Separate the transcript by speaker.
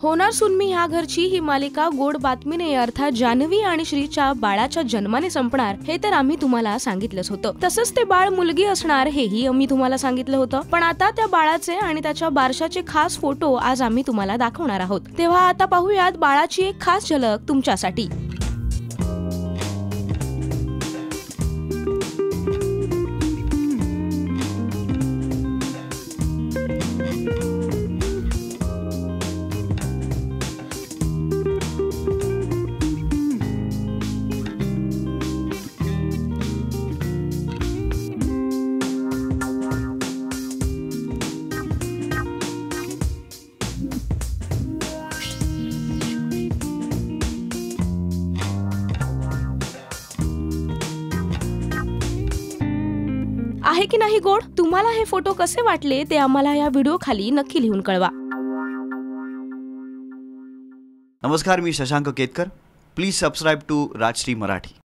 Speaker 1: होणार सून मी ह्या घरची ही मालिका गोड बातमीने अर्थात जान्हवी आणि श्रीच्या बाळाच्या जन्माने संपणार हे तर आम्ही तुम्हाला सांगितलंच होतं। तसंच ते बाळ मुलगी असणार हेही आम्ही तुम्हाला सांगितलं होतं। पण आता त्या बाळाचे आणि त्याच्या बारशाचे खास फोटो आज आम्ही तुम्हाला दाखवणार आहोत। तेव्हा आता पाहूयात बाळाची एक खास झलक तुमच्यासाठी। आहे की नाही गोड? तुम्हाला हे फोटो कसे वाटले ते आम्हाला या व्हिडिओ खाली नक्की लिहून कळवा।
Speaker 2: नमस्कार, मी Shashank Ketkar. Please subscribe to Rajshri Marathi.